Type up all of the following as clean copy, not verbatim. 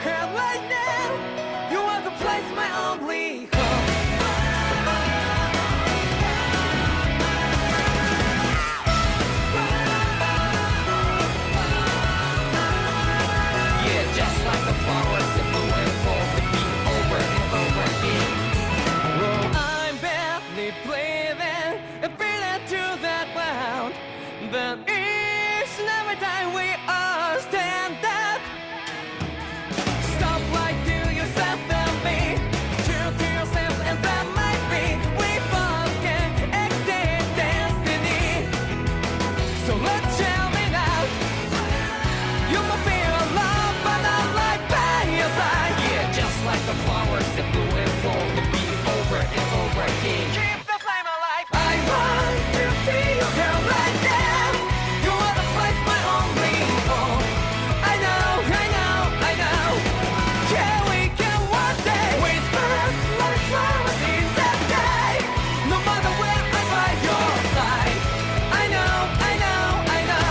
head right now. You are the place, my only hope. Yeah, just like the flowers that blew and fall to be over and over again. I'm barely breathing and feeling to that ground. But each and every time we all stand up, stop like to yourself and me, true to yourself, and that might be we both can exceed destiny. So let's tell me now, you will feel love, but not like by your side. Yeah, just like the flowers that bloom and fall to be over and over again. Keep the flame alive. I want to feel you here right now. You are the place, my only home. I know, I know, I know. Yeah, we can one day whisper like flowers in the sky. No matter where I'm by your side. I know, I know, I know.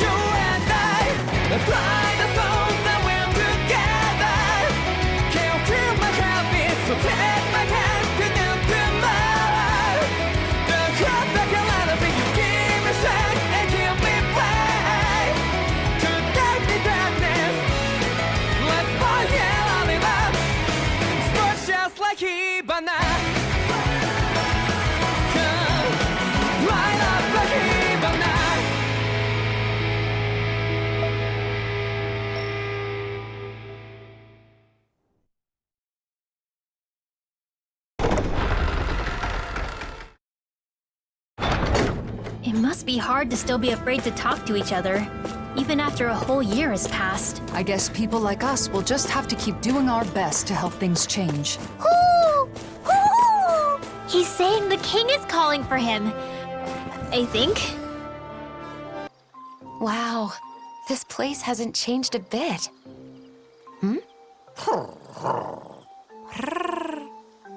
You and I, let's fly the souls that we're together. Can't feel my heartbeat, so take my hand to them tomorrow. The crowd that can let it be, you give me strength and keep me brave. To take the darkness, let's fall yeah, in love. Sparks just like Hibana. Come, light up like Hibana. It must be hard to still be afraid to talk to each other, even after a whole year has passed. I guess people like us will just have to keep doing our best to help things change. Hoo! Hoo! He's saying the king is calling for him. I think. Wow, this place hasn't changed a bit.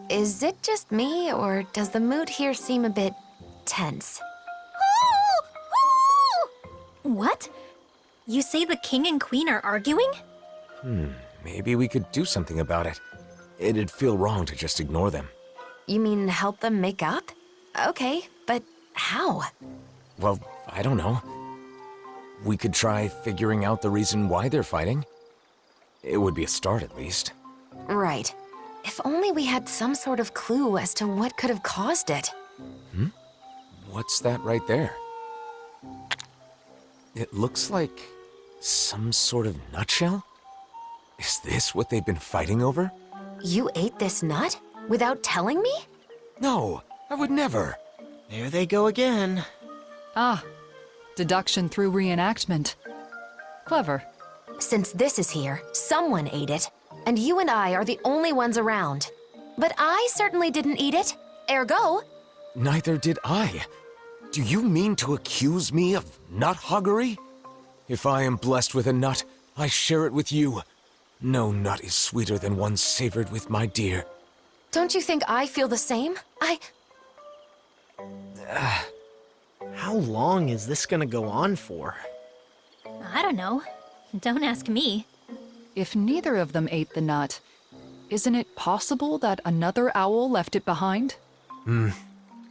Is it just me, or does the mood here seem a bit tense? What? You say the king and queen are arguing? Maybe we could do something about it. It'd feel wrong to just ignore them. You mean help them make up? Okay, but how? Well, I don't know. We could try figuring out the reason why they're fighting. It would be a start, at least. Right. If only we had some sort of clue as to what could have caused it. What's that right there? It looks like some sort of nutshell? Is this what they've been fighting over? You ate this nut? Without telling me? No, I would never. There they go again. Ah, deduction through reenactment. Clever. Since this is here, someone ate it. And you and I are the only ones around. But I certainly didn't eat it. Ergo, Neither did I. Do you mean to accuse me of nut hoggery? If I am blessed with a nut, I share it with you. No nut is sweeter than one savored with my dear. don't you think I feel the same? How long is this gonna go on for? I don't know. Don't ask me. If neither of them ate the nut, isn't it possible that another owl left it behind?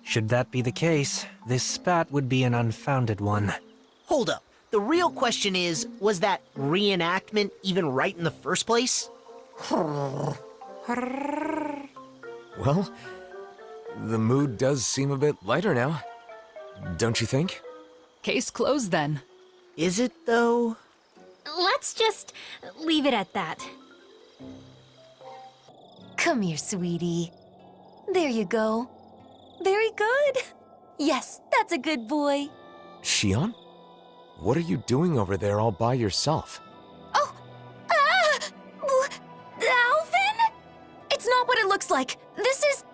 Should that be the case, this spat would be an unfounded one. Hold up. The real question is, was that reenactment even right in the first place? Well, the mood does seem a bit lighter now. Don't you think? Case closed then. Is it, though? Let's just leave it at that. Come here, sweetie. There you go. Very good. Yes, that's a good boy. Shion? What are you doing over there all by yourself? Oh! Alvin? It's not what it looks like. This is,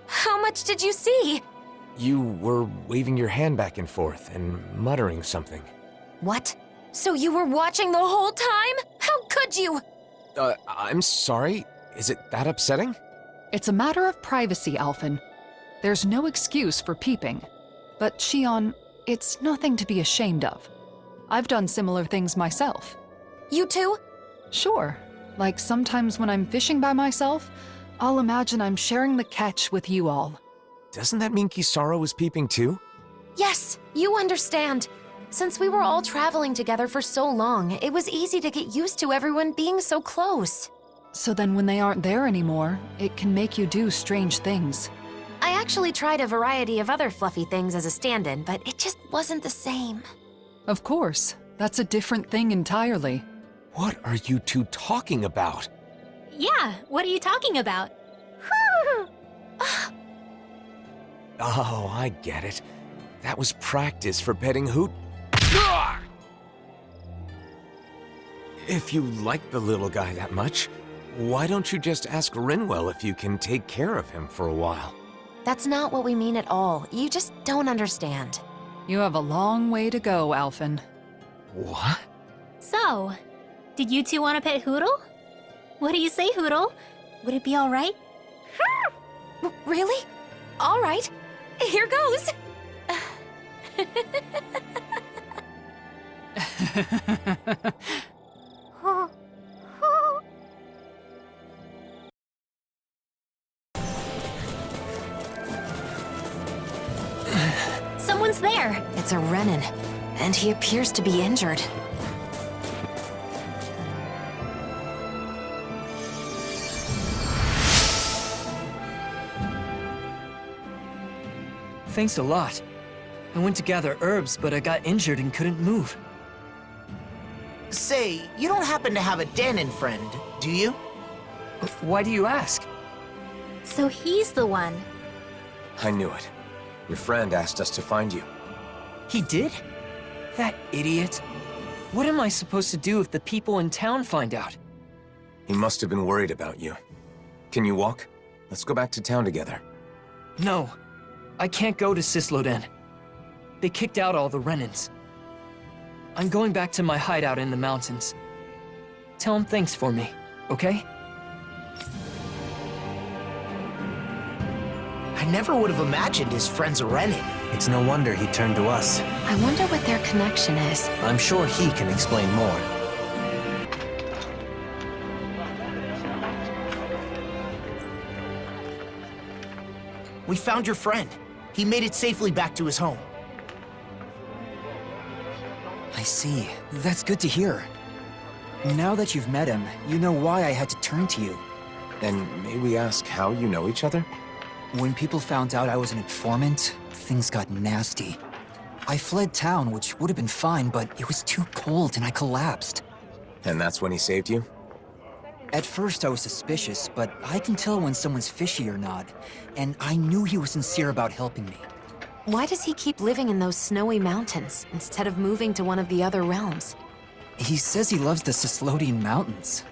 How much did you see? You were waving your hand back and forth and muttering something. What? So you were watching the whole time? How could you? I'm sorry. Is it that upsetting? It's a matter of privacy, Alphen. There's no excuse for peeping. But Shion, it's nothing to be ashamed of. I've done similar things myself. You too? Sure. Like sometimes when I'm fishing by myself, I'll imagine I'm sharing the catch with you all. Doesn't that mean Kisara was peeping too? Yes, you understand. Since we were all traveling together for so long, it was easy to get used to everyone being so close. So then when they aren't there anymore, it can make you do strange things. I actually tried a variety of other fluffy things as a stand-in, but it just wasn't the same. Of course, that's a different thing entirely. What are you two talking about? Yeah, what are you talking about? Oh, I get it. That was practice for petting Hoot. If you like the little guy that much, why don't you just ask Rinwell if you can take care of him for a while? That's not what we mean at all. You just don't understand. You have a long way to go, Alphen. What? So, did you two want to pet Hoodle? What do you say, Hoodle? Would it be all right? Really? All right. Here goes. Someone's there. It's a Renin, and he appears to be injured. Thanks a lot. I went to gather herbs, but I got injured and couldn't move. Say, you don't happen to have a Danon friend, do you? Why do you ask? So he's the one. I knew it. Your friend asked us to find you. He did? That idiot. What am I supposed to do if the people in town find out? He must have been worried about you. Can you walk? Let's go back to town together. No, I can't go to Sisloden. They kicked out all the Renins. I'm going back to my hideout in the mountains. Tell him thanks for me, okay? I never would have imagined his friend's a Renin. It's no wonder he turned to us. I wonder what their connection is. I'm sure he can explain more. We found your friend. He made it safely back to his home. I see. That's good to hear. Now that you've met him, you know why I had to turn to you. And may we ask how you know each other? When people found out I was an informant, things got nasty. I fled town, which would have been fine, but it was too cold and I collapsed. And that's when he saved you? At first I was suspicious, but I can tell when someone's fishy or not, and I knew he was sincere about helping me. Why does he keep living in those snowy mountains instead of moving to one of the other realms? He says he loves the Sislodian Mountains.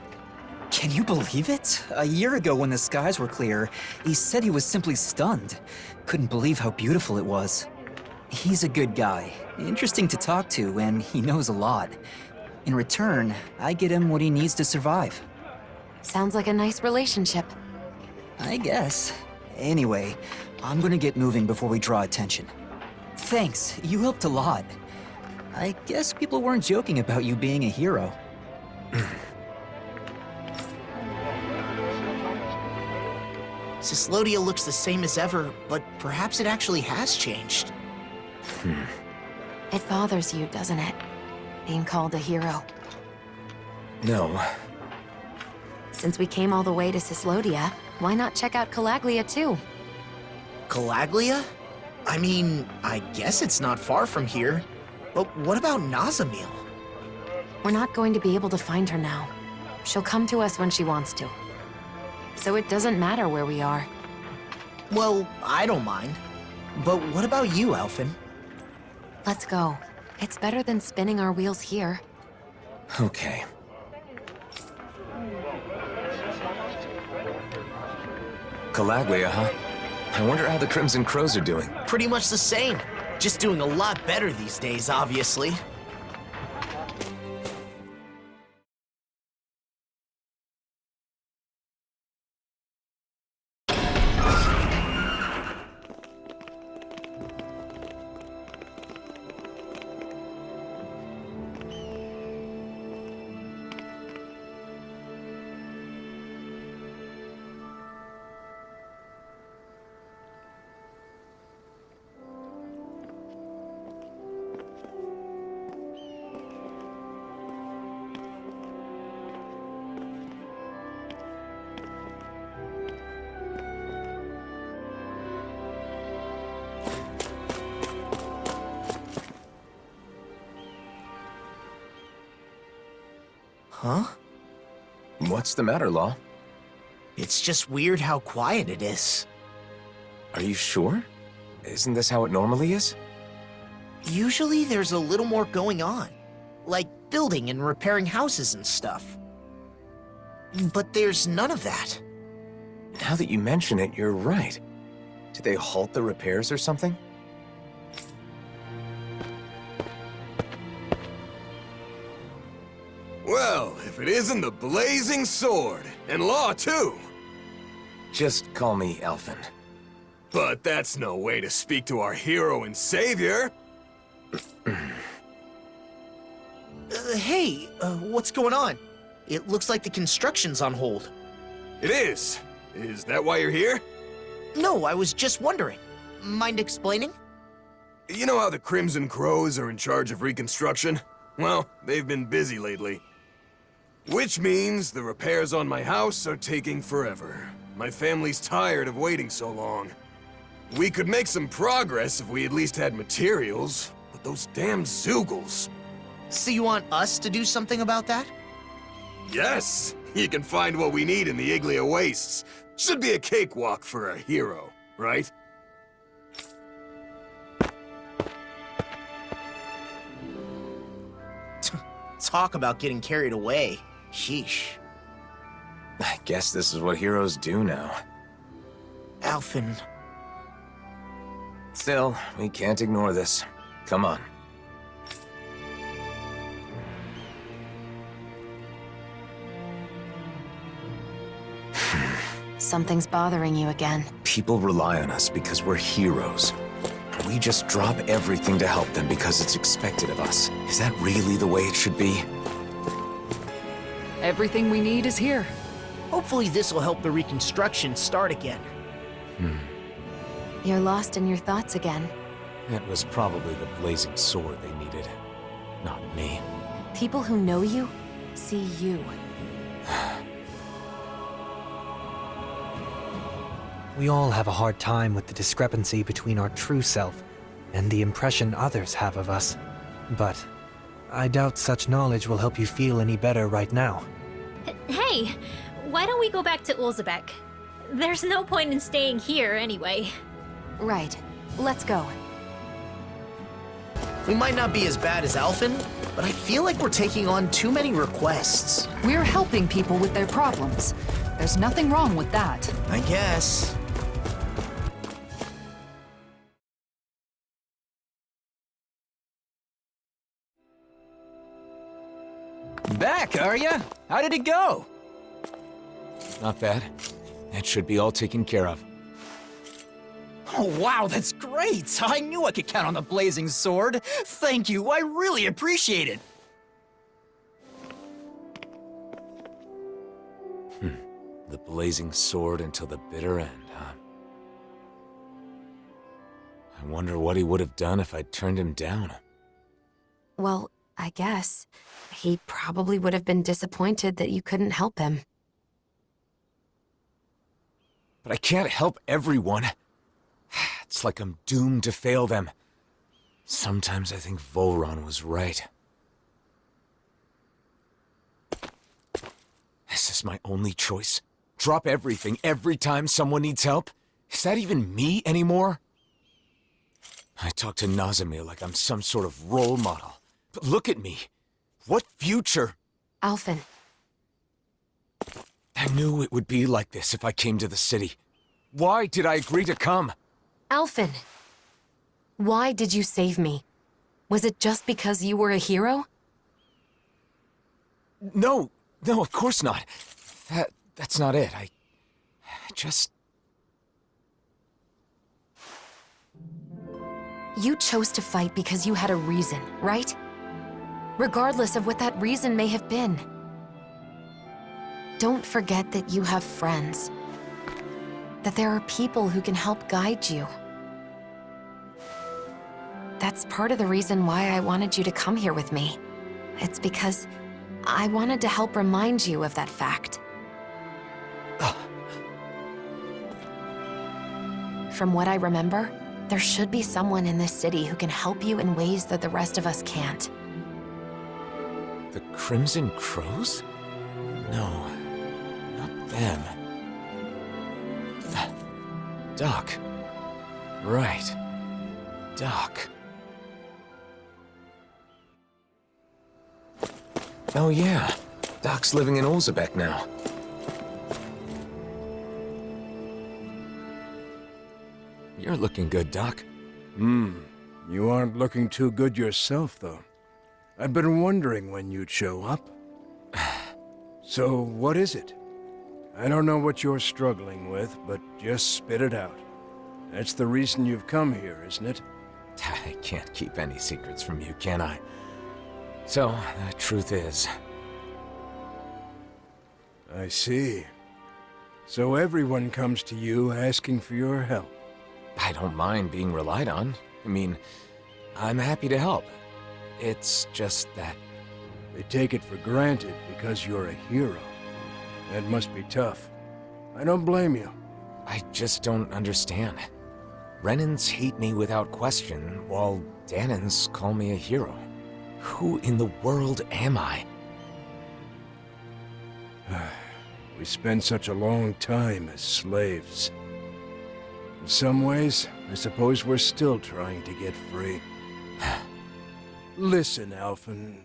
Can you believe it? A year ago when the skies were clear, he said he was simply stunned. Couldn't believe how beautiful it was. He's a good guy, interesting to talk to, and he knows a lot. In return, I get him what he needs to survive. Sounds like a nice relationship. I guess. Anyway, I'm gonna get moving before we draw attention. Thanks, you helped a lot. I guess people weren't joking about you being a hero. Sislodia looks the same as ever, but perhaps it actually has changed. It bothers you, doesn't it? Being called a hero. No. Since we came all the way to Sislodia, why not check out Calaglia too? Calaglia? I mean, I guess it's not far from here. But what about Nazamil? We're not going to be able to find her now. She'll come to us when she wants to. So it doesn't matter where we are. Well, I don't mind. But what about you, Alphen? Let's go. It's better than spinning our wheels here. Okay. Calaglia, huh? I wonder how the Crimson Crows are doing. Pretty much the same. Just doing a lot better these days, obviously. Huh? What's the matter, Law? It's just weird how quiet it is. Are you sure? Isn't this how it normally is? Usually there's a little more going on, like building and repairing houses and stuff. But there's none of that. Now that you mention it, you're right. Did they halt the repairs or something? Well, if it isn't the Blazing Sword, and Law too. Just call me Elfin. But that's no way to speak to our hero and savior. Hey, what's going on? It looks like the construction's on hold. It is. Is that why you're here? No, I was just wondering. Mind explaining? You know how the Crimson Crows are in charge of reconstruction? Well, they've been busy lately. Which means the repairs on my house are taking forever. My family's tired of waiting so long. We could make some progress if we at least had materials, but those damn Zeugles. So you want us to do something about that? Yes! You can find what we need in the Iglia Wastes. Should be a cakewalk for a hero, right? Talk about getting carried away. Sheesh. I guess this is what heroes do now. Alphen. Still, we can't ignore this. Come on. Something's bothering you again. People rely on us because we're heroes. We just drop everything to help them because it's expected of us. Is that really the way it should be? Everything we need is here. Hopefully this will help the reconstruction start again. You're lost in your thoughts again. It was probably the Blazing Sword they needed, not me. People who know you see you. We all have a hard time with the discrepancy between our true self and the impression others have of us. But I doubt such knowledge will help you feel any better right now. Hey, why don't we go back to Ulzebek? There's no point in staying here anyway. Right. Let's go. We might not be as bad as Alphen, but I feel like we're taking on too many requests. We're helping people with their problems. There's nothing wrong with that. I guess. Back, are ya? How did it go? Not bad. It should be all taken care of. Oh, wow, that's great! I knew I could count on the Blazing Sword. Thank you, I really appreciate it. The Blazing Sword until the bitter end, huh? I wonder what he would have done if I'd turned him down. Well, I guess. He probably would have been disappointed that you couldn't help him. But I can't help everyone. It's like I'm doomed to fail them. Sometimes I think Volron was right. Is this my only choice? Drop everything every time someone needs help? Is that even me anymore? I talk to Nazimir like I'm some sort of role model. But look at me. What future? Alphen. I knew it would be like this if I came to the city. Why did I agree to come? Alphen. Why did you save me? Was it just because you were a hero? No, of course not. That's not it. I just... You chose to fight because you had a reason, right? Regardless of what that reason may have been. Don't forget that you have friends. That there are people who can help guide you. That's part of the reason why I wanted you to come here with me. It's because I wanted to help remind you of that fact. From what I remember, there should be someone in this city who can help you in ways that the rest of us can't. The Crimson Crows? No, not them. Doc. Right. Doc. Oh yeah, Doc's living in Olzebek now. You're looking good, Doc. You aren't looking too good yourself, though. I've been wondering when you'd show up. So, what is it? I don't know what you're struggling with, but just spit it out. That's the reason you've come here, isn't it? I can't keep any secrets from you, can I? So, the truth is... I see. So everyone comes to you asking for your help. I don't mind being relied on. I mean, I'm happy to help. It's just that... They take it for granted because you're a hero. That must be tough. I don't blame you. I just don't understand. Renans hate me without question, while Dahnans call me a hero. Who in the world am I? We spend such a long time as slaves. In some ways, I suppose we're still trying to get free. Listen, Alphen.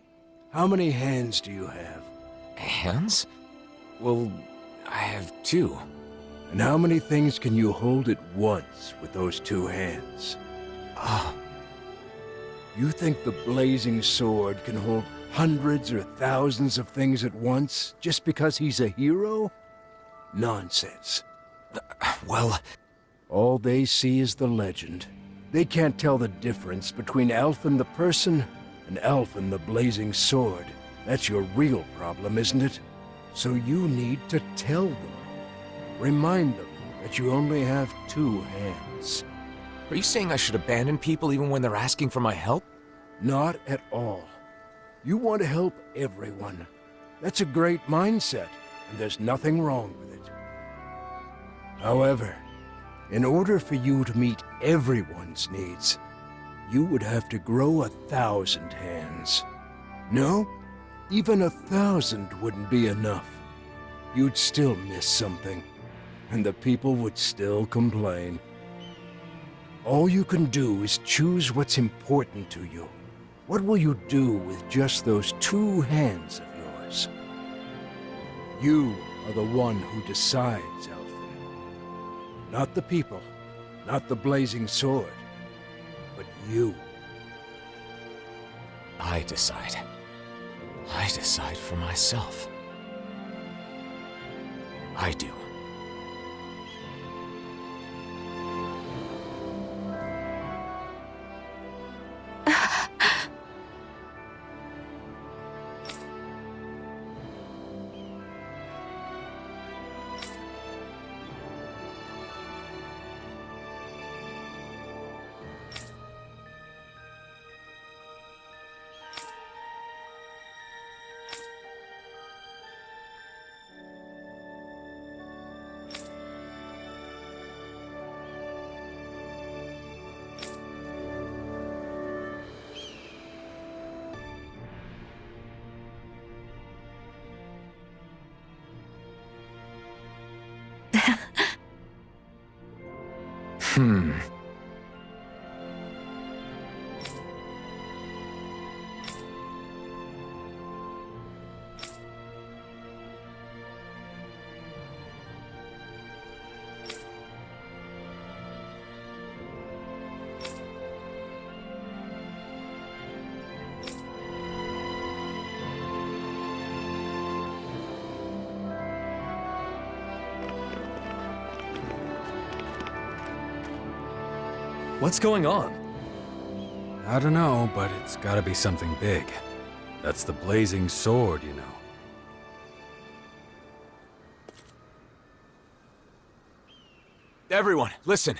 How many hands do you have? Hands? Well, I have 2. And how many things can you hold at once with those 2 hands? You think the blazing sword can hold hundreds or thousands of things at once just because he's a hero? Nonsense. Well... All they see is the legend. They can't tell the difference between Alphen the person and Alphen the blazing sword. That's your real problem, isn't it? So you need to tell them. Remind them that you only have 2 hands. Are you saying I should abandon people even when they're asking for my help? Not at all. You want to help everyone. That's a great mindset, and there's nothing wrong with it. However, in order for you to meet everyone's needs, you would have to grow 1,000 hands. No, even 1,000 wouldn't be enough. You'd still miss something, and the people would still complain. All you can do is choose what's important to you. What will you do with just those 2 hands of yours? You are the one who decides, Alphen. Not the people, not the blazing sword, but you. I decide. I decide for myself. I do. What's going on? I don't know, but it's gotta be something big. That's the blazing sword, you know. Everyone, listen.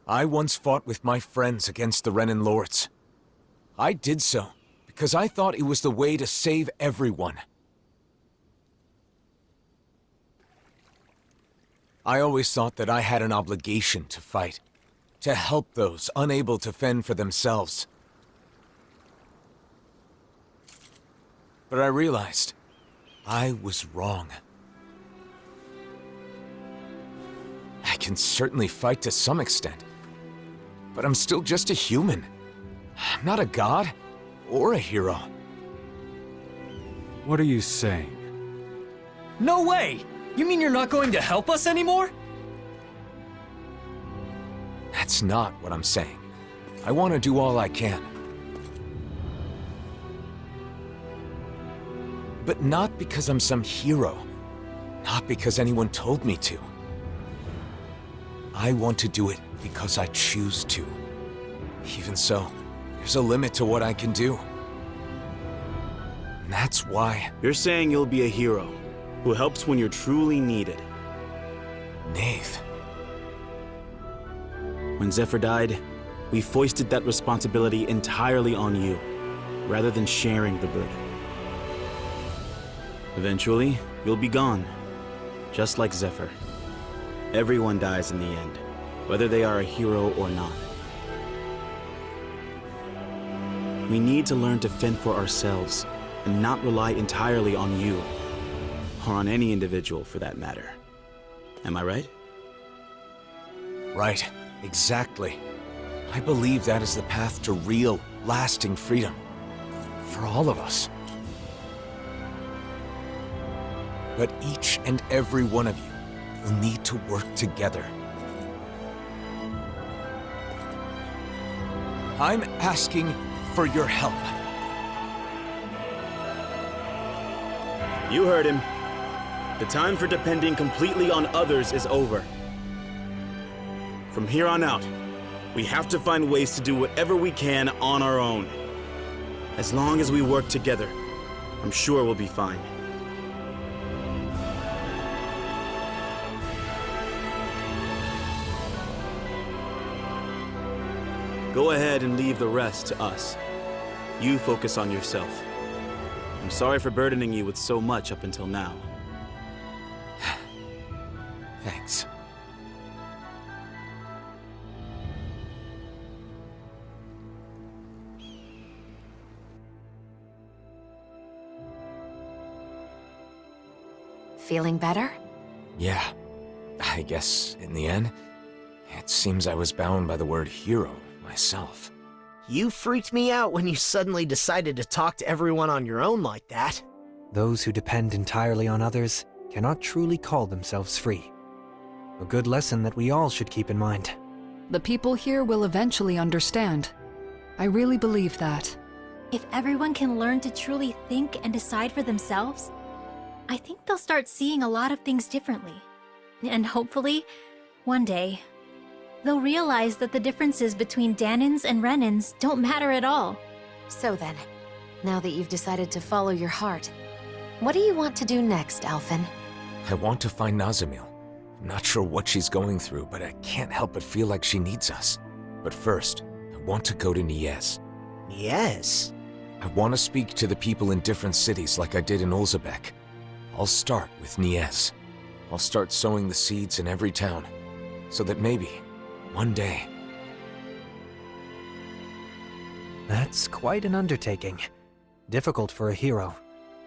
I once fought with my friends against the Renan Lords. I did so because I thought it was the way to save everyone. I always thought that I had an obligation to fight, to help those unable to fend for themselves. But I realized I was wrong. I can certainly fight to some extent, but I'm still just a human. I'm not a god or a hero. What are you saying? No way! You mean you're not going to help us anymore? That's not what I'm saying. I want to do all I can. But not because I'm some hero. Not because anyone told me to. I want to do it because I choose to. Even so, there's a limit to what I can do. And that's why... You're saying you'll be a hero who helps when you're truly needed. Nath. When Zephyr died, we foisted that responsibility entirely on you, rather than sharing the burden. Eventually, you'll be gone, just like Zephyr. Everyone dies in the end, whether they are a hero or not. We need to learn to fend for ourselves and not rely entirely on you, or on any individual for that matter. Am I right? Right, exactly. I believe that is the path to real, lasting freedom. For all of us. But each and every one of you will need to work together. I'm asking for your help. You heard him. The time for depending completely on others is over. From here on out, we have to find ways to do whatever we can on our own. As long as we work together, I'm sure we'll be fine. Go ahead and leave the rest to us. You focus on yourself. I'm sorry for burdening you with so much up until now. Thanks. Feeling better? Yeah. I guess, in the end, it seems I was bound by the word hero myself. You freaked me out when you suddenly decided to talk to everyone on your own like that. Those who depend entirely on others cannot truly call themselves free. A good lesson that we all should keep in mind. The people here will eventually understand. I really believe that. If everyone can learn to truly think and decide for themselves, I think they'll start seeing a lot of things differently. And hopefully, one day, they'll realize that the differences between Dahnans and Renans don't matter at all. So then, now that you've decided to follow your heart, what do you want to do next, Alphen? I want to find Nazamil. I'm not sure what she's going through, but I can't help but feel like she needs us. But first, I want to go to Niez. Niez? I want to speak to the people in different cities like I did in Olzebek. I'll start with Niez. I'll start sowing the seeds in every town, so that maybe, one day... That's quite an undertaking. Difficult for a hero,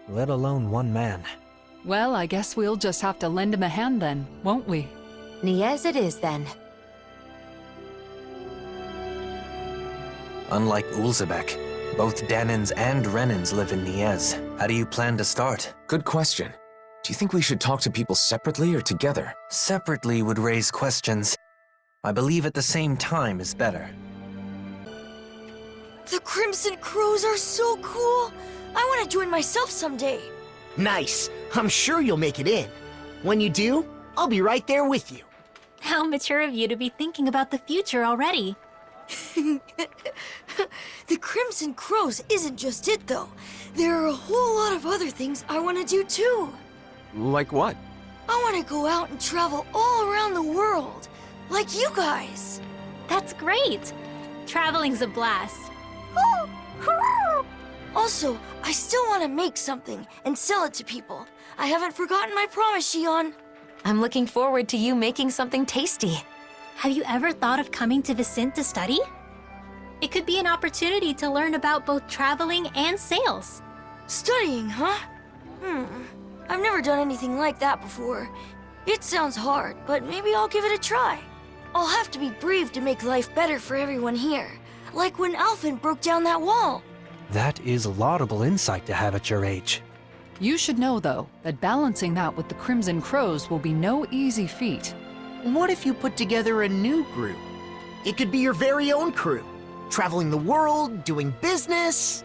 let alone one man. Well, I guess we'll just have to lend him a hand then, won't we? Niez it is then. Unlike Ulzebek, both Dahnans and Renans live in Niez. How do you plan to start? Good question. Do you think we should talk to people separately or together? Separately would raise questions. I believe at the same time is better. The Crimson Crows are so cool! I want to join myself someday. Nice. I'm sure you'll make it in. When you do, I'll be right there with you. How mature of you to be thinking about the future already. The Crimson Crows isn't just it, though. There are a whole lot of other things I want to do, too. Like what? I want to go out and travel all around the world, like you guys. That's great. Traveling's a blast. Also, I still want to make something and sell it to people. I haven't forgotten my promise, Xion. I'm looking forward to you making something tasty. Have you ever thought of coming to Vicint to study? It could be an opportunity to learn about both traveling and sales. Studying, huh? I've never done anything like that before. It sounds hard, but maybe I'll give it a try. I'll have to be brave to make life better for everyone here. Like when Alphen broke down that wall. That is laudable insight to have at your age. You should know, though, that balancing that with the Crimson Crows will be no easy feat. What if you put together a new group? It could be your very own crew. Traveling the world, doing business.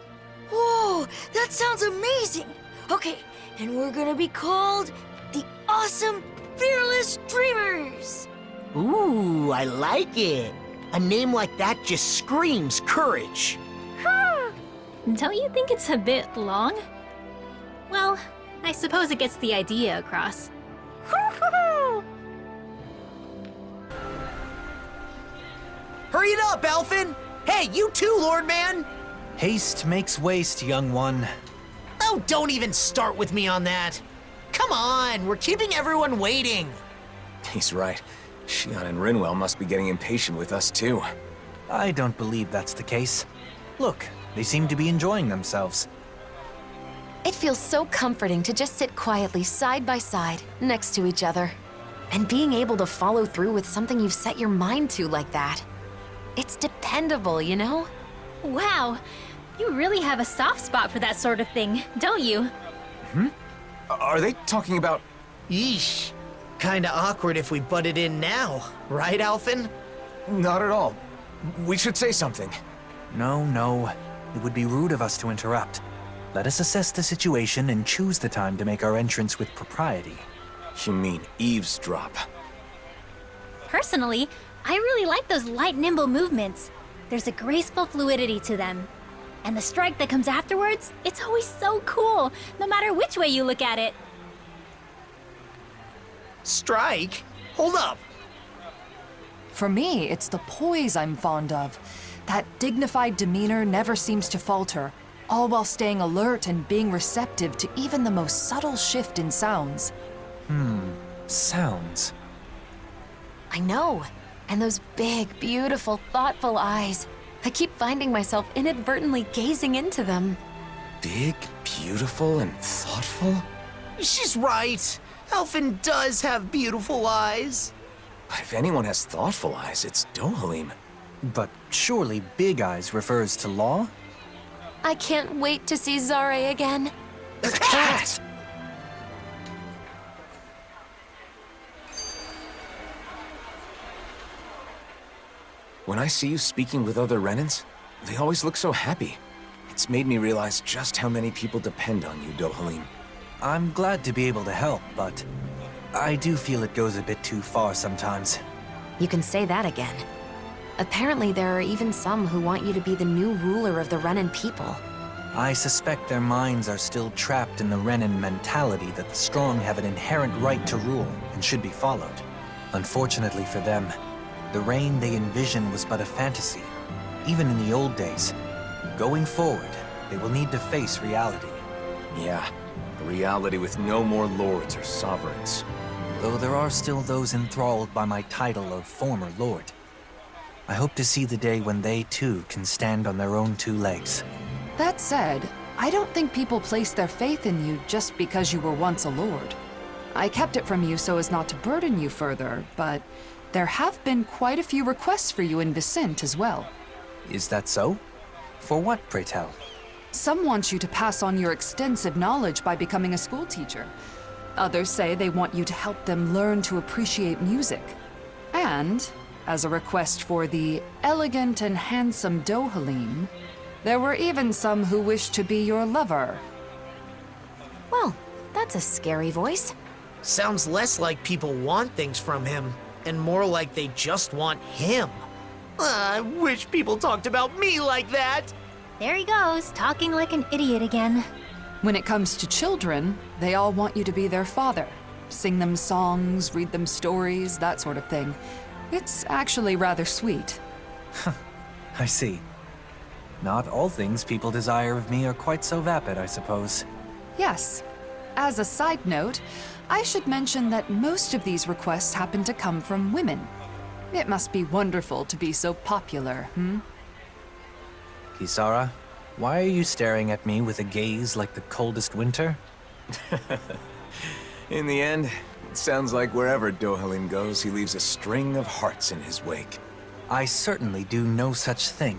Whoa, that sounds amazing! Okay, and we're gonna be called the Awesome Fearless Dreamers! Ooh, I like it. A name like that just screams courage. Don't you think it's a bit long? Well, I suppose it gets the idea across. Hurry it up, Alphen! Hey, you too, Lord Man! Haste makes waste, young one. Oh, don't even start with me on that. Come on, we're keeping everyone waiting. He's right. Xian and Rinwell must be getting impatient with us, too. I don't believe that's the case. Look, they seem to be enjoying themselves. It feels so comforting to just sit quietly side by side, next to each other. And being able to follow through with something you've set your mind to like that. It's dependable, you know? Wow, you really have a soft spot for that sort of thing, don't you? Are they talking about... Yeesh. Kinda awkward if we butted in now, right, Alphen? Not at all. We should say something. No. It would be rude of us to interrupt. Let us assess the situation and choose the time to make our entrance with propriety. You mean eavesdrop? Personally, I really like those light, nimble movements. There's a graceful fluidity to them. And the strike that comes afterwards, it's always so cool, no matter which way you look at it. Strike? Hold up. For me, it's the poise I'm fond of. That dignified demeanor never seems to falter, all while staying alert and being receptive to even the most subtle shift in sounds. Sounds. I know. And those big, beautiful, thoughtful eyes. I keep finding myself inadvertently gazing into them. Big, beautiful, and thoughtful? She's right. Alphen does have beautiful eyes. But if anyone has thoughtful eyes, it's Dohalim. But surely Big Eyes refers to Law? I can't wait to see Zare again. Cat! When I see you speaking with other Renans, they always look so happy. It's made me realize just how many people depend on you, Dohalim. I'm glad to be able to help, but I do feel it goes a bit too far sometimes. You can say that again. Apparently there are even some who want you to be the new ruler of the Renan people. I suspect their minds are still trapped in the Renan mentality that the strong have an inherent right to rule and should be followed. Unfortunately for them, the reign they envision was but a fantasy, even in the old days. Going forward, they will need to face reality. Yeah, a reality with no more lords or sovereigns. Though there are still those enthralled by my title of former lord. I hope to see the day when they too can stand on their own two legs. That said, I don't think people place their faith in you just because you were once a lord. I kept it from you so as not to burden you further, but there have been quite a few requests for you in Vicint as well. Is that so? For what, pray tell? Some want you to pass on your extensive knowledge by becoming a schoolteacher. Others say they want you to help them learn to appreciate music. And, as a request for the elegant and handsome Dohalim, there were even some who wished to be your lover. Well, that's a scary voice. Sounds less like people want things from him, and more like they just want him. I wish people talked about me like that. There he goes, talking like an idiot again. When it comes to children, they all want you to be their father. Sing them songs, read them stories, that sort of thing. It's actually rather sweet. I see. Not all things people desire of me are quite so vapid, I suppose. Yes. As a side note, I should mention that most of these requests happen to come from women. It must be wonderful to be so popular, Kisara, Why are you staring at me with a gaze like the coldest winter? In the end, it sounds like wherever Dohalim goes, he leaves a string of hearts in his wake. I certainly do no such thing.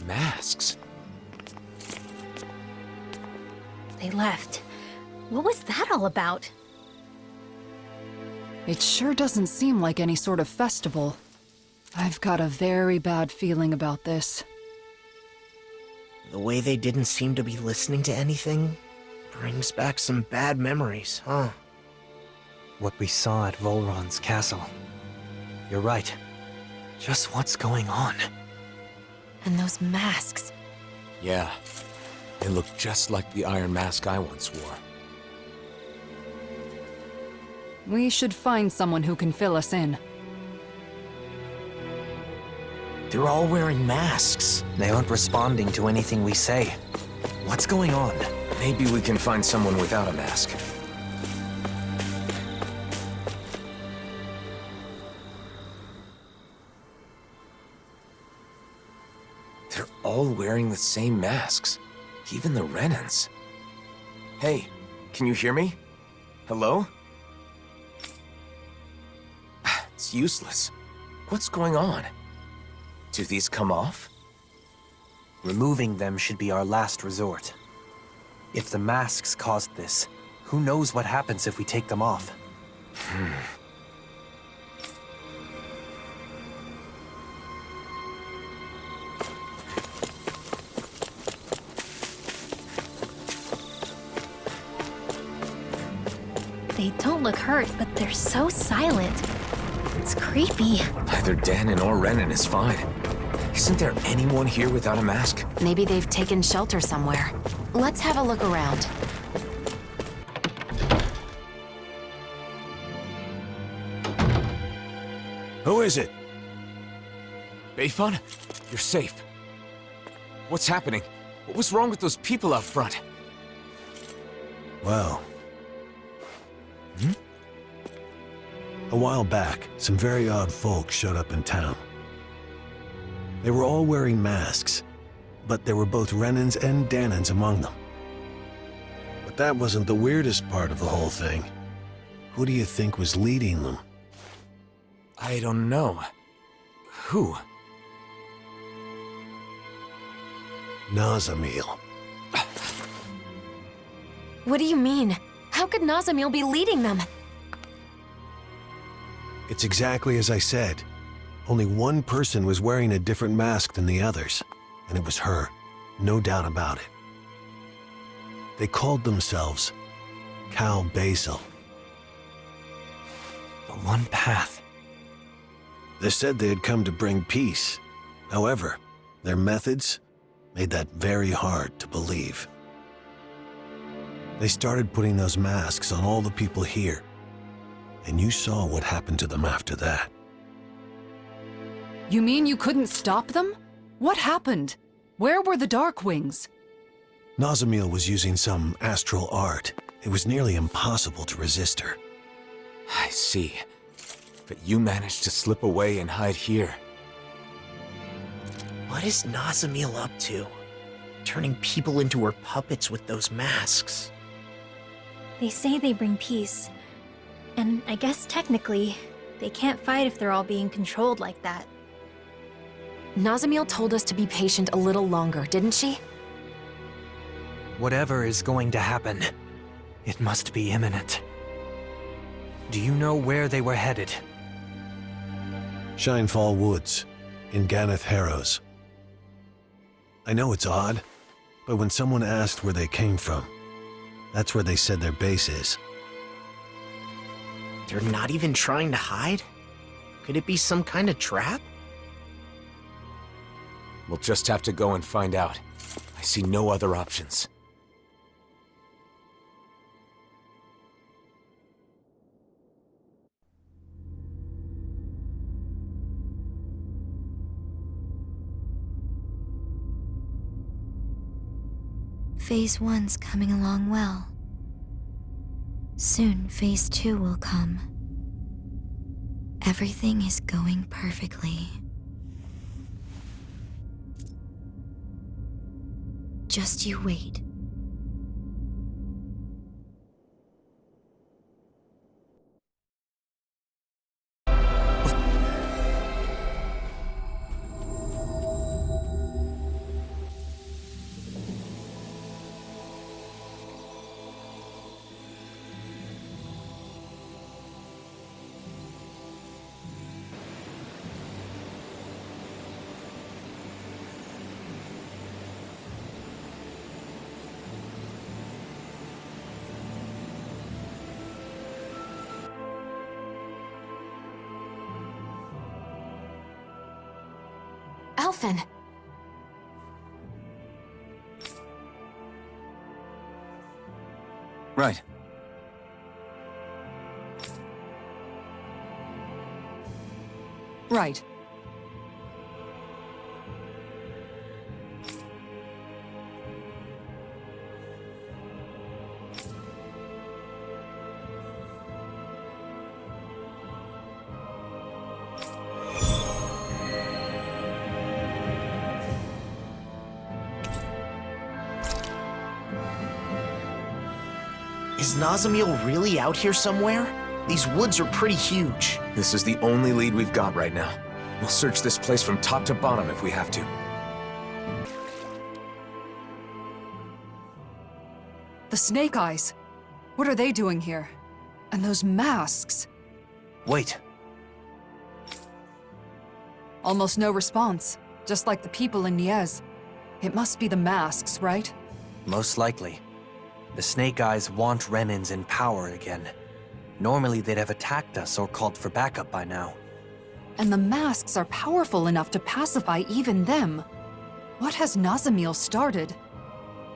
Masks. They left. What was that all about? It sure doesn't seem like any sort of festival. I've got a very bad feeling about this. The way they didn't seem to be listening to anything brings back some bad memories, huh? What we saw at Volron's castle. You're right. Just what's going on? And those masks. Yeah. They look just like the iron mask I once wore. We should find someone who can fill us in. They're all wearing masks. They aren't responding to anything we say. What's going on? Maybe we can find someone without a mask. They're all wearing the same masks. Even the Renans. Hey, can you hear me? Hello? It's useless. What's going on? Do these come off? Removing them should be our last resort. If the masks caused this, who knows what happens if we take them off? They don't look hurt, but they're so silent. It's creepy. Either Danon or Renan is fine. Isn't there anyone here without a mask? Maybe they've taken shelter somewhere. Let's have a look around. Who is it? Bayfun? You're safe. What's happening? What was wrong with those people out front? Well... A while back, some very odd folks showed up in town. They were all wearing masks, but there were both Renans and Danons among them. But that wasn't the weirdest part of the whole thing. Who do you think was leading them? I don't know. Who? Nazamil. What do you mean? How could Nazamil be leading them? It's exactly as I said. Only one person was wearing a different mask than the others, and it was her, no doubt about it. They called themselves Cal Basil. The one path. They said they had come to bring peace. However, their methods made that very hard to believe. They started putting those masks on all the people here, and you saw what happened to them after that. You mean you couldn't stop them? What happened? Where were the Darkwings? Nazamil was using some astral art. It was nearly impossible to resist her. I see. But you managed to slip away and hide here. What is Nazamil up to? Turning people into her puppets with those masks. They say they bring peace. And I guess technically, they can't fight if they're all being controlled like that. Nazamil told us to be patient a little longer, didn't she? Whatever is going to happen, it must be imminent. Do you know where they were headed? Shinefall Woods, in Ganeth Harrows. I know it's odd, but when someone asked where they came from, that's where they said their base is. They're not even trying to hide? Could it be some kind of trap? We'll just have to go and find out. I see no other options. Phase 1's coming along well. Soon, Phase 2 will come. Everything is going perfectly. Just you wait. Alphen! Right. Right. Is Nazamiel really out here somewhere? These woods are pretty huge. This is the only lead we've got right now. We'll search this place from top to bottom if we have to. The Snake Eyes. What are they doing here? And those masks. Wait. Almost no response. Just like the people in Niez. It must be the masks, right? Most likely. The Snake Eyes want Renins in power again. Normally they'd have attacked us or called for backup by now. And the masks are powerful enough to pacify even them. What has Nazamiel started?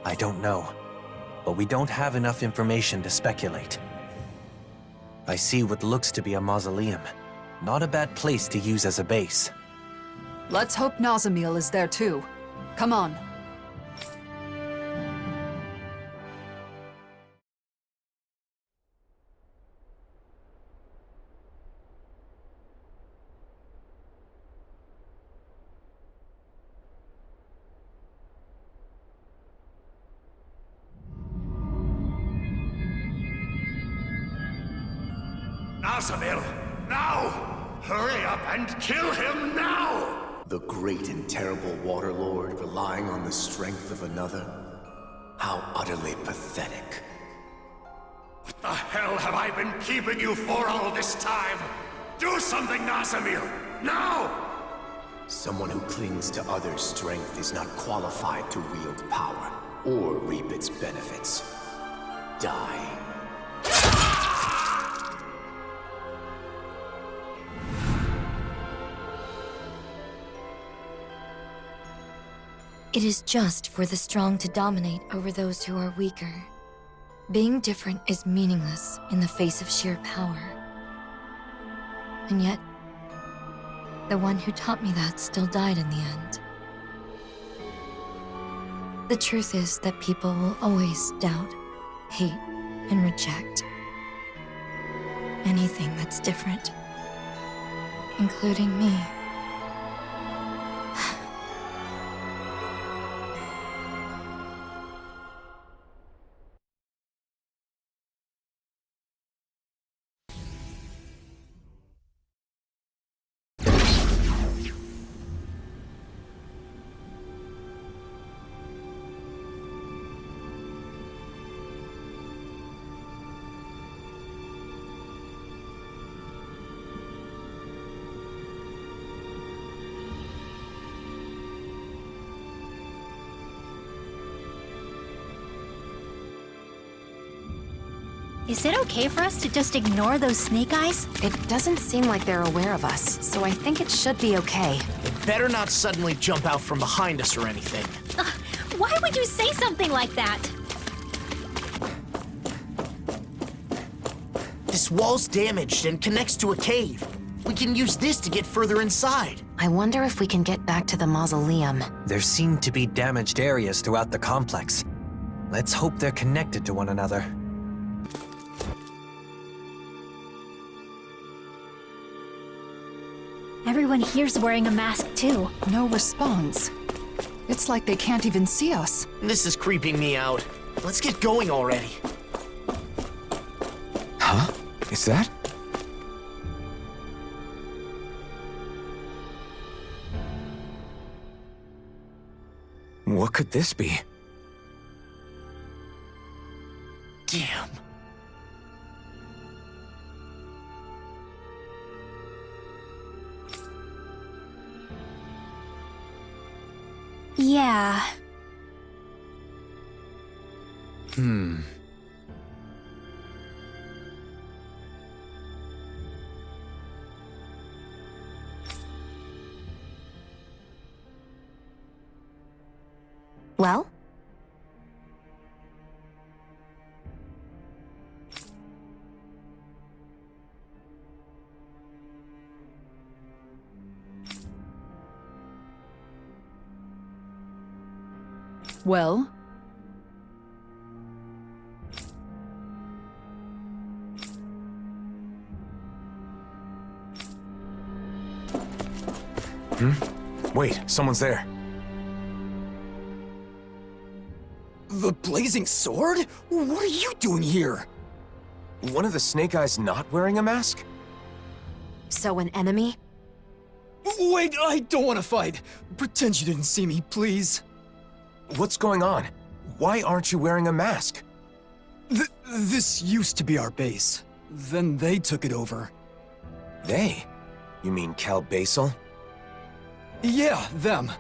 I don't know. But we don't have enough information to speculate. I see what looks to be a mausoleum. Not a bad place to use as a base. Let's hope Nazamiel is there too. Come on. Nazamiel, now! Hurry up and kill him now! The great and terrible Water Lord relying on the strength of another? How utterly pathetic. What the hell have I been keeping you for all this time? Do something, Nazamiel! Now! Someone who clings to others' strength is not qualified to wield power or reap its benefits. Die. It is just for the strong to dominate over those who are weaker. Being different is meaningless in the face of sheer power. And yet, the one who taught me that still died in the end. The truth is that people will always doubt, hate, and reject anything that's different, including me. Is it okay for us to just ignore those Snake Eyes? It doesn't seem like they're aware of us, so I think it should be okay. They better not suddenly jump out from behind us or anything. Why would you say something like that? This wall's damaged and connects to a cave. We can use this to get further inside. I wonder if we can get back to the mausoleum. There seem to be damaged areas throughout the complex. Let's hope they're connected to one another. Everyone here's wearing a mask too. No response. It's like they can't even see us. This is creeping me out. Let's get going already. Huh? Is that? What could this be? Damn. Yeah. Well? Well? Wait, someone's there. The Blazing Sword? What are you doing here? One of the Snake Eyes not wearing a mask? So an enemy? Wait, I don't want to fight. Pretend you didn't see me, please. What's going on? Why aren't you wearing a mask? This used to be our base. Then they took it over. They? You mean Cal Basel? Yeah, them.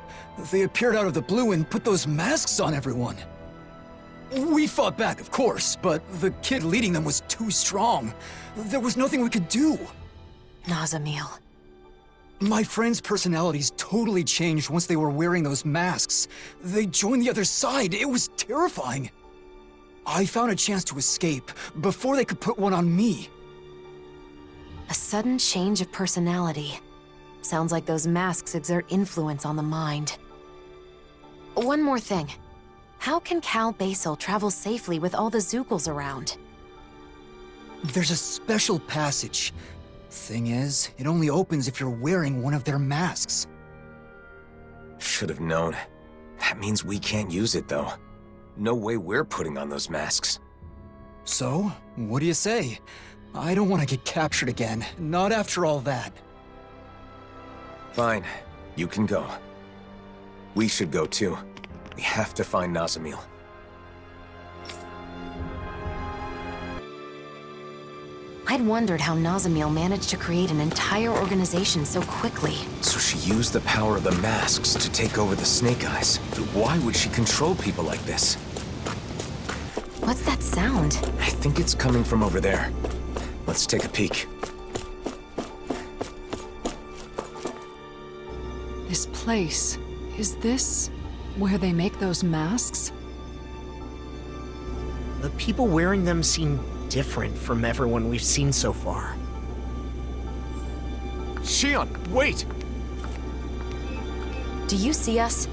They appeared out of the blue and put those masks on everyone. We fought back, of course, but the kid leading them was too strong. There was nothing we could do. Nazamil. My friends' personalities totally changed once they were wearing those masks. They joined the other side. It was terrifying. I found a chance to escape before they could put one on me. A sudden change of personality. Sounds like those masks exert influence on the mind. One more thing. How can Cal Basel travel safely with all the Zookles around? There's a special passage. Thing is, it only opens if you're wearing one of their masks. Should have known. That means we can't use it, though. No way we're putting on those masks. So, what do you say? I don't want to get captured again, not after all that. Fine, you can go. We should go too. We have to find Nazamil. I'd wondered how Nazamil managed to create an entire organization so quickly. So she used the power of the masks to take over the Snake Eyes. But why would she control people like this? What's that sound? I think it's coming from over there. Let's take a peek. This place, is this where they make those masks? The people wearing them seem different from everyone we've seen so far. Shion, wait! Do you see us?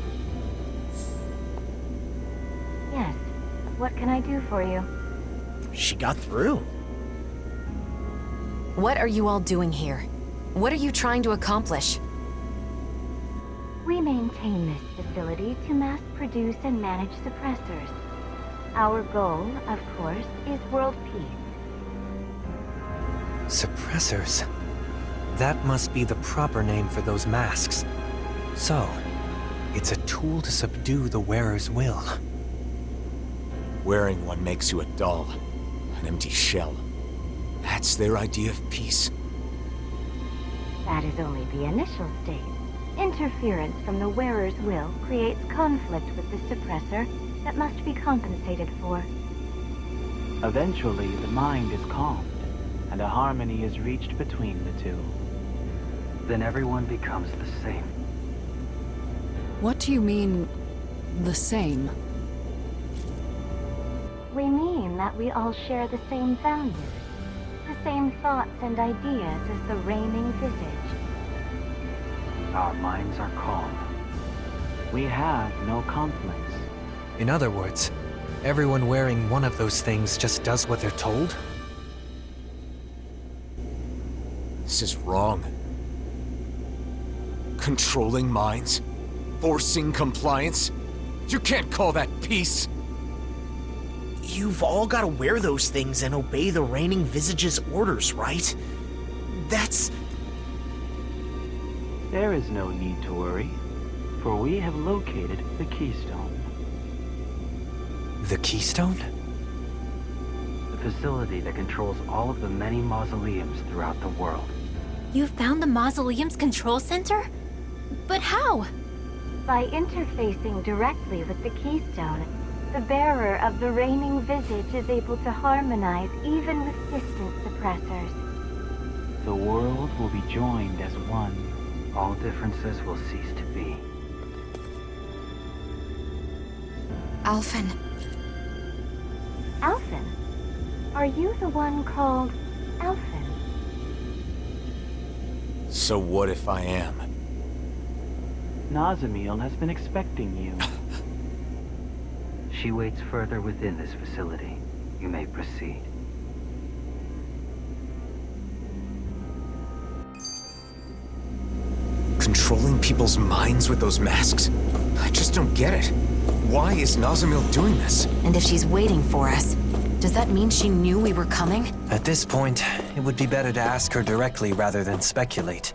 Yes. What can I do for you? She got through. What are you all doing here? What are you trying to accomplish? We maintain this facility to mass produce and manage suppressors. Our goal, of course, is world peace. Suppressors. That must be the proper name for those masks. So, it's a tool to subdue the wearer's will. Wearing one makes you a doll, an empty shell. That's their idea of peace. That is only the initial stage. Interference from the wearer's will creates conflict with the suppressor that must be compensated for. Eventually, the mind is calmed, and a harmony is reached between the two. Then everyone becomes the same. What do you mean, the same? We mean that we all share the same values, the same thoughts and ideas as the reigning visage. Our minds are calm. We have no conflicts. In other words, everyone wearing one of those things just does what they're told? This is wrong. Controlling minds? Forcing compliance? You can't call that peace! You've all got to wear those things and obey the reigning Visage's orders, right? That's... There is no need to worry, for we have located the Keystone. The Keystone? The facility that controls all of the many mausoleums throughout the world. You found the Mausoleum's control center? But how? By interfacing directly with the Keystone, the bearer of the reigning Visage is able to harmonize even with distant suppressors. The world will be joined as one. All differences will cease to be. Alphen. Alphen? Are you the one called Alphen? So what if I am? Nazamiel has been expecting you. She waits further within this facility. You may proceed. Controlling people's minds with those masks? I just don't get it. Why is Nazamiel doing this? And if she's waiting for us, does that mean she knew we were coming? At this point, it would be better to ask her directly rather than speculate.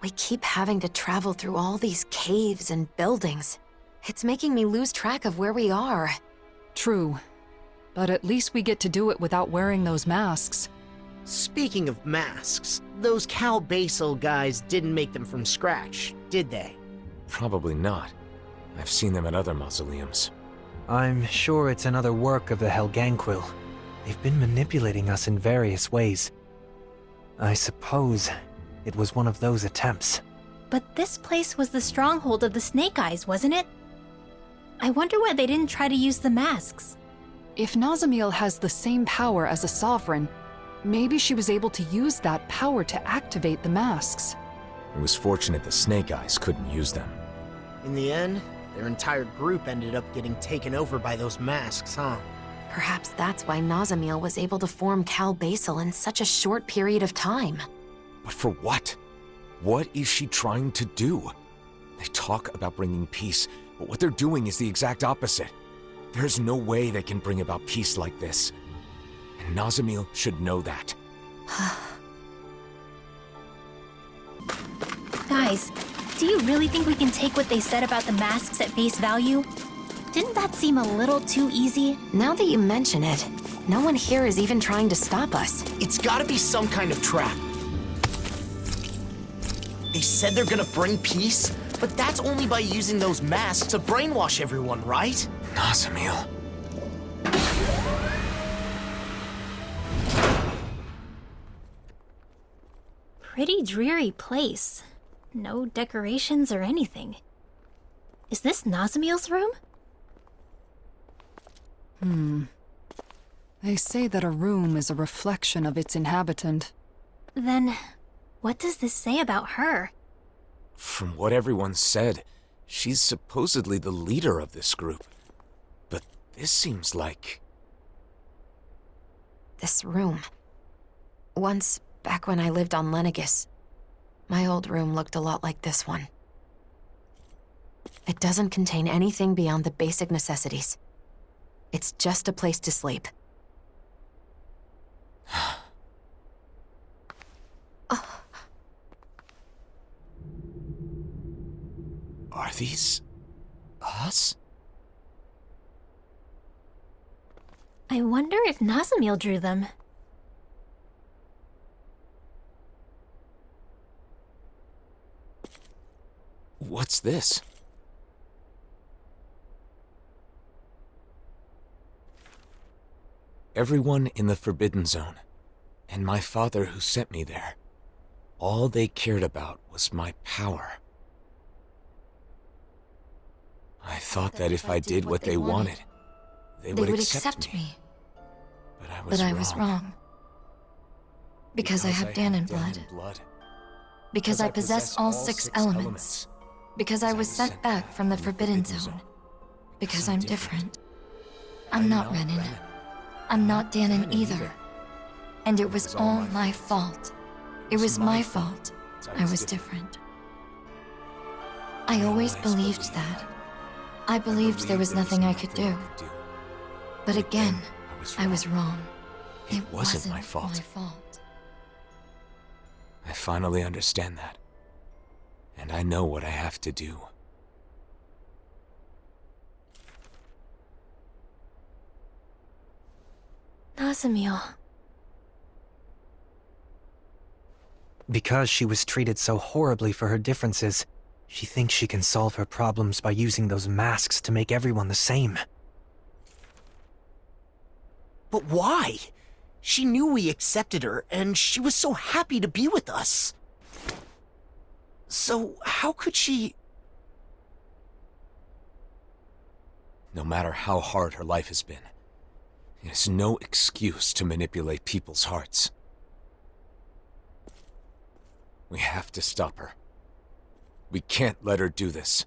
We keep having to travel through all these caves and buildings. It's making me lose track of where we are. True. But at least we get to do it without wearing those masks. Speaking of masks, those Cal Basel guys didn't make them from scratch, did they? Probably not. I've seen them at other mausoleums. I'm sure it's another work of the Helganquil. They've been manipulating us in various ways. I suppose it was one of those attempts. But this place was the stronghold of the Snake Eyes, wasn't it? I wonder why they didn't try to use the masks. If Nazamiel has the same power as a sovereign, maybe she was able to use that power to activate the masks. It was fortunate the Snake Eyes couldn't use them. In the end, their entire group ended up getting taken over by those masks, huh? Perhaps that's why Nazamiel was able to form Cal Basel in such a short period of time. But for what? What is she trying to do? They talk about bringing peace, but what they're doing is the exact opposite. There's no way they can bring about peace like this. And Nazamiel should know that. Guys, do you really think we can take what they said about the masks at face value? Didn't that seem a little too easy? Now that you mention it, no one here is even trying to stop us. It's gotta be some kind of trap. They said they're gonna bring peace, but that's only by using those masks to brainwash everyone, right? Nazamiel. Pretty dreary place. No decorations or anything. Is this Nazamiel's room? They say that a room is a reflection of its inhabitant. Then, what does this say about her? From what everyone said, she's supposedly the leader of this group. But this seems like... This room. Once, back when I lived on Lenegis, my old room looked a lot like this one. It doesn't contain anything beyond the basic necessities. It's just a place to sleep. Are these... us? I wonder if Nazamiel drew them. What's this? Everyone in the Forbidden Zone, and my father who sent me there, all they cared about was my power. I thought that if I did what they wanted, they would accept me. But I was wrong. Because I have Dahnan blood. Because I possess all 6 elements. Because I was sent back from the Forbidden Zone. Because I'm different. I'm not Renan. I'm not Danon either. And it was all my fault. It was my fault I was different. I always believed that. I believed there was nothing I could do. But again, I was wrong. It wasn't my fault. I finally understand that. And I know what I have to do. Nazamiel. Because she was treated so horribly for her differences, she thinks she can solve her problems by using those masks to make everyone the same. But why? She knew we accepted her, and she was so happy to be with us. So how could she... No matter how hard her life has been, it is no excuse to manipulate people's hearts. We have to stop her. We can't let her do this.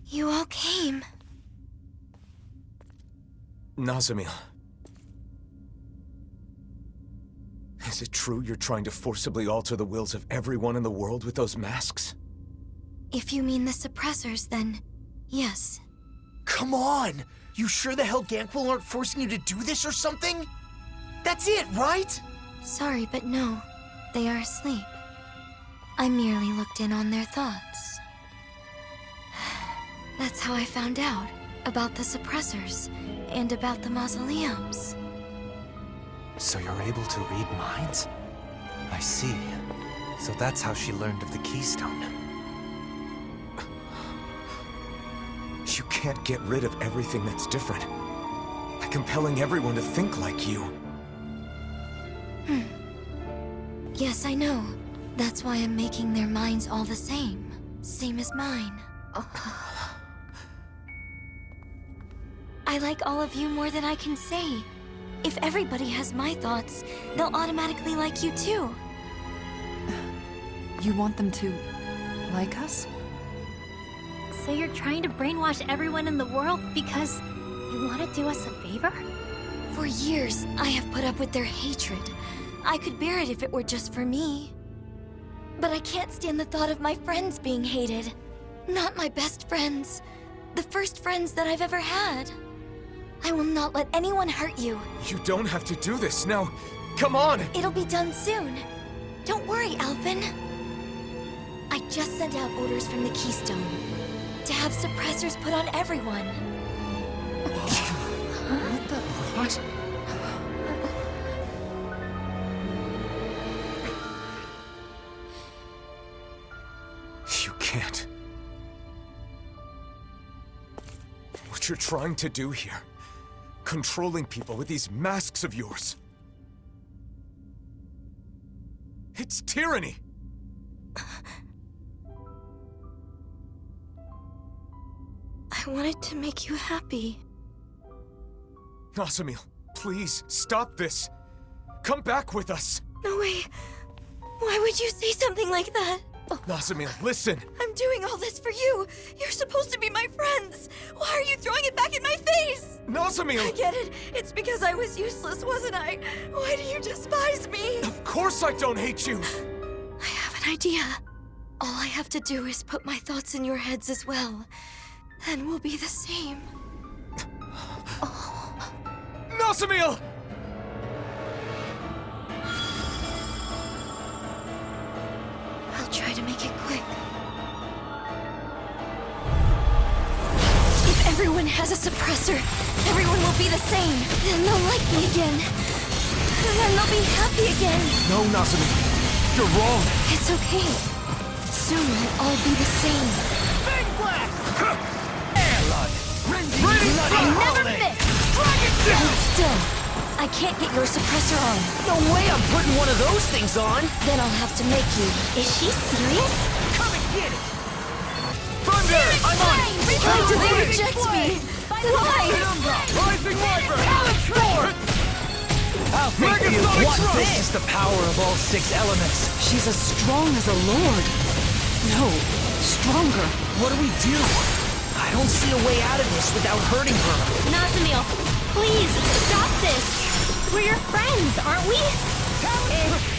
You all came. Nazamiel. Is it true you're trying to forcibly alter the wills of everyone in the world with those masks? If you mean the suppressors, then yes. Come on! You sure the hell Ganquil aren't forcing you to do this or something? That's it, right? Sorry, but no. They are asleep. I merely looked in on their thoughts. That's how I found out about the suppressors and about the mausoleums. So you're able to read minds? I see. So that's how she learned of the Keystone. You can't get rid of everything that's different by compelling everyone to think like you. Yes, I know. That's why I'm making their minds all the same. Same as mine. I like all of you more than I can say. If everybody has my thoughts, they'll automatically like you too. You want them to like us? So you're trying to brainwash everyone in the world because you want to do us a favor? For years, I have put up with their hatred. I could bear it if it were just for me. But I can't stand the thought of my friends being hated. Not my best friends. The first friends that I've ever had. I will not let anyone hurt you. You don't have to do this now. Come on! It'll be done soon. Don't worry, Alphen. I just sent out orders from the Keystone to have suppressors put on everyone. What the... What? You can't. What you're trying to do here, controlling people with these masks of yours. It's tyranny! I wanted to make you happy. Nazamiel, please, stop this. Come back with us. No way. Why would you say something like that? Nazamiel, listen. I'm doing all this for you. You're supposed to be my friends. Why are you throwing it back in my face? Nazamiel! I get it. It's because I was useless, wasn't I? Why do you despise me? Of course I don't hate you! I have an idea. All I have to do is put my thoughts in your heads as well. Then we'll be the same. Nazamiel! I'll try to make it quick. If everyone has a suppressor, everyone will be the same. Then they'll like me again. And then they'll be happy again. No, Nazamiel. You're wrong. It's okay. Soon we'll all be the same. Big Blast! I never miss! Hold still. I can't get your suppressor on. No way I'm putting one of those things on! Then I'll have to make you. Is she serious? get it! Thunder! I'm on it! Why did they reject me? Why? Rising Viper! Alex Storm! I'll make you what? This is the power of all 6 elements. She's as strong as a lord. No, stronger. What do we do? I don't see a way out of this without hurting her. Nazamil, please, stop this! We're your friends, aren't we?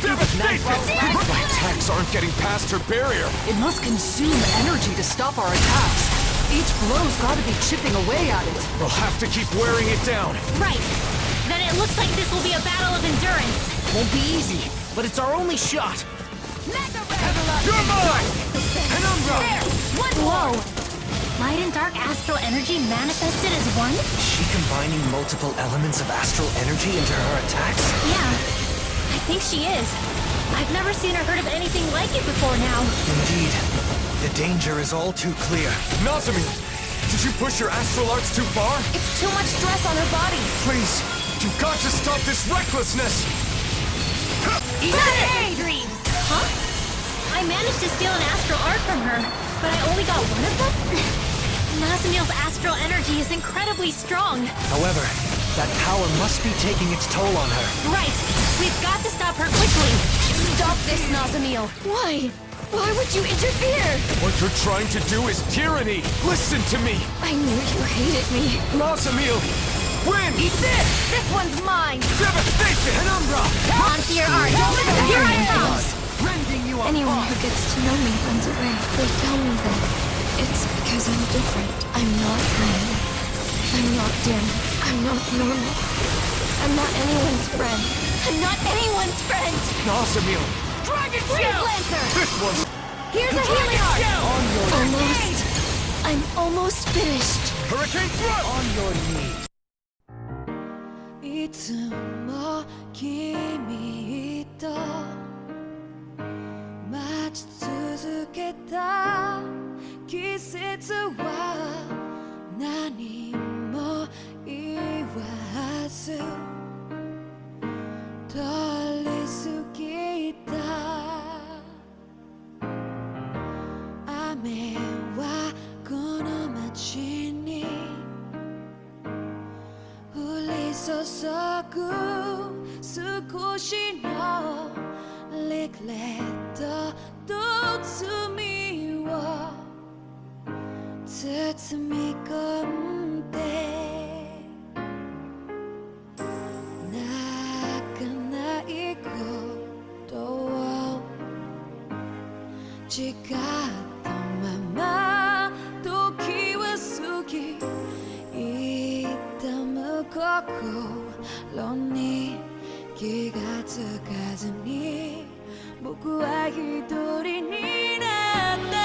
Devastation! My attacks aren't getting past her barrier! It must consume energy to stop our attacks. Each blow's gotta be chipping away at it. We'll have to keep wearing it down. Right. Then it looks like this will be a battle of endurance. Won't be easy, but it's our only shot. You're mine! Penumbra! Whoa! Light and dark astral energy manifested as one? Is she combining multiple elements of astral energy into her attacks? Yeah, I think she is. I've never seen or heard of anything like it before now. Indeed. The danger is all too clear. Nazami, did you push your astral arts too far? It's too much stress on her body. Please, you've got to stop this recklessness! Dreams! Huh? I managed to steal an astral art from her, but I only got one of them? Nazamil's astral energy is incredibly strong. However, that power must be taking its toll on her. Right. We've got to stop her quickly. Stop this, Nazamil. Why? Why would you interfere? What you're trying to do is tyranny! Listen to me! I knew you hated me. Nazamil! Win! Eat this! This one's mine! Devastation! Penumbra! On to your art! Here I come! Anyone who gets to know me runs away. They tell me that it's because I'm different. I'm not green. I'm not dim. I'm not normal. I'm not anyone's friend. I'm not anyone's friend! Nazamil! Dragon Shell! This one's... Here's a healing art! Almost. I'm almost finished. Hurricane Thrust! On your knees. いつも君と待ち続けた季節は何も言わず通り過ぎた雨はこの街に降り注ぐ少しのリグレットと罪を包み込んで泣かないことを誓ったまま時は過ぎ痛む心に気がつかずに僕は一人になった